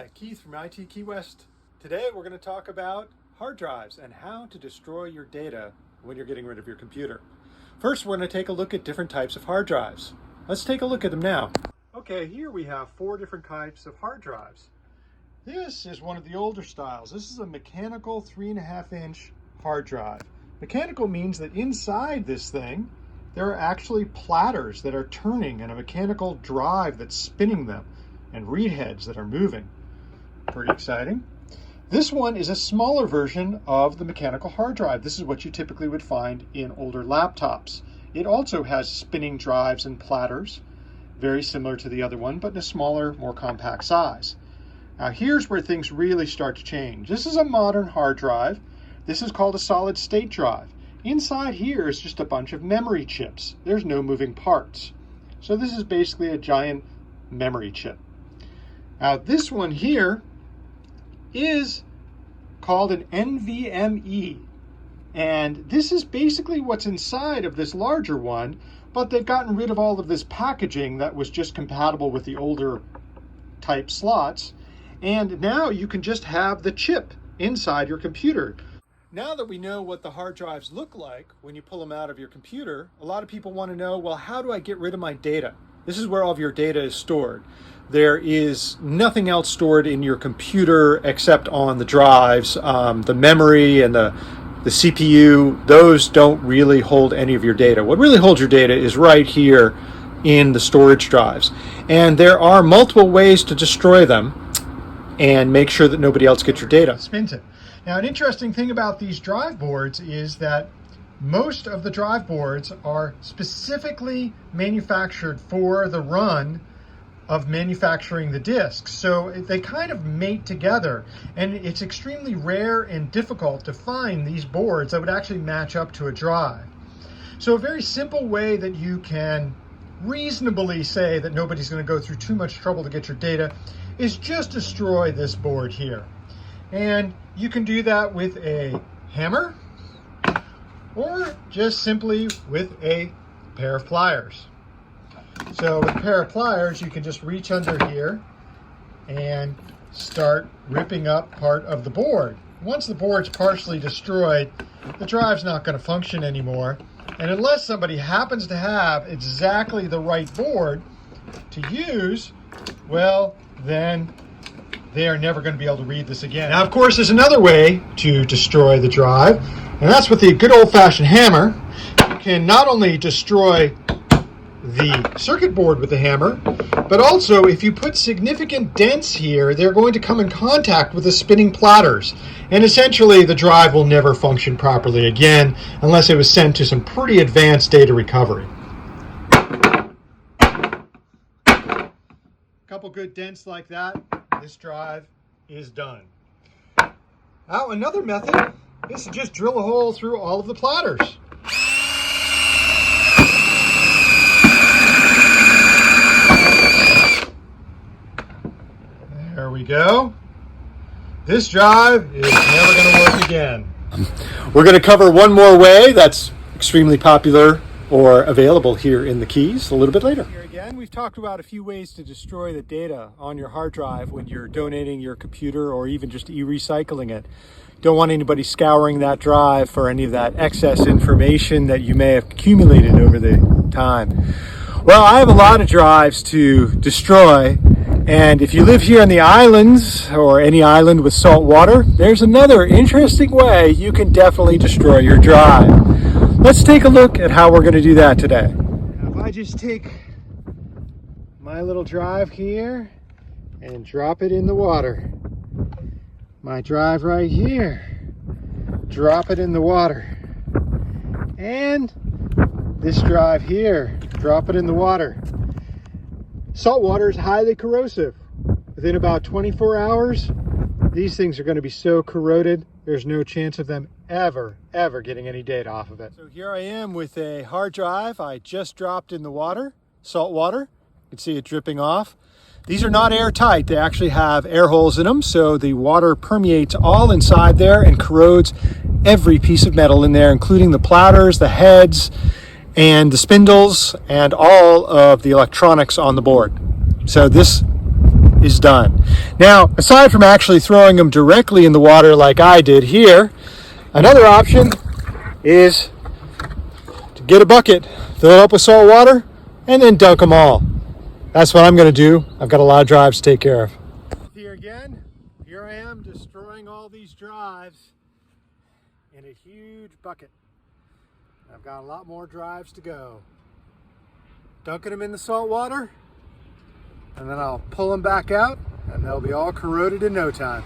Hi, Keith from IT Key West. Today we're going to talk about hard drives and how to destroy your data when you're getting rid of your computer. First, we're going to take a look at different types of hard drives. Let's take a look at them now. Okay, here we have 4 different types of hard drives. This is one of the older styles. This is a mechanical 3.5-inch hard drive. Mechanical means that inside this thing, there are actually platters that are turning and a mechanical drive that's spinning them and read heads that are moving. Pretty exciting. This one is a smaller version of the mechanical hard drive. This is what you typically would find in older laptops. It also has spinning drives and platters, very similar to the other one, but in a smaller, more compact size. Now here's where things really start to change. This is a modern hard drive. This is called a solid state drive. Inside here is just a bunch of memory chips. There's no moving parts. So this is basically a giant memory chip. Now this one here is called an NVMe, and this is basically what's inside of this larger one, but they've gotten rid of all of this packaging that was just compatible with the older type slots, and now you can just have the chip inside your computer. Now that we know what the hard drives look like when you pull them out of your computer, a lot of people want to know, well, how do I get rid of my data? This is where all of your data is stored. There is nothing else stored in your computer except on the drives. The memory and the CPU, those don't really hold any of your data. What really holds your data is right here in the storage drives. And there are multiple ways to destroy them and make sure that nobody else gets your data. Spins it. Now, an interesting thing about these drive boards is that most of the drive boards are specifically manufactured for the run of manufacturing the disks. So they kind of mate together, and it's extremely rare and difficult to find these boards that would actually match up to a drive. So a very simple way that you can reasonably say that nobody's going to go through too much trouble to get your data is just destroy this board here. And you can do that with a hammer or just simply with a pair of pliers. So with a pair of pliers, you can just reach under here and start ripping up part of the board. Once the board's partially destroyed, the drive's not going to function anymore. And unless somebody happens to have exactly the right board to use, well, then they are never going to be able to read this again. Now, of course, there's another way to destroy the drive, and that's with the good old-fashioned hammer. You can not only destroy the circuit board with the hammer, but also if you put significant dents here, they're going to come in contact with the spinning platters. And essentially, the drive will never function properly again unless it was sent to some pretty advanced data recovery. A couple good dents like that, this drive is done. Now, another method is to just drill a hole through all of the platters. There we go. This drive is never going to work again. We're going to cover one more way that's extremely popular or available here in the Keys a little bit later. Here again, we've talked about a few ways to destroy the data on your hard drive when you're donating your computer or even just e-recycling it. Don't want anybody scouring that drive for any of that excess information that you may have accumulated over the time. Well, I have a lot of drives to destroy. And if you live here on the islands or any island with salt water, there's another interesting way you can definitely destroy your drive. Let's take a look at how we're going to do that today. Now, if I just take my little drive here and drop it in the water, my drive right here, drop it in the water, and this drive here, drop it in the water. Salt water is highly corrosive. Within about 24 hours, these things are going to be so corroded, there's no chance of them ever getting any data off of it. So here I am with a hard drive I just dropped in the water, salt water. You can see it dripping off. These are not airtight. They actually have air holes in them, so the water permeates all inside there and corrodes every piece of metal in there, including the platters, the heads, and the spindles, and all of the electronics on the board. So this is done. Now, aside from actually throwing them directly in the water like I did here, another option is to get a bucket, fill it up with salt water, and then dunk them all. That's what I'm going to do. I've got a lot of drives to take care of. Here again, here I am destroying all these drives in a huge bucket. I've got a lot more drives to go. Dunking them in the salt water, and then I'll pull them back out, and they'll be all corroded in no time.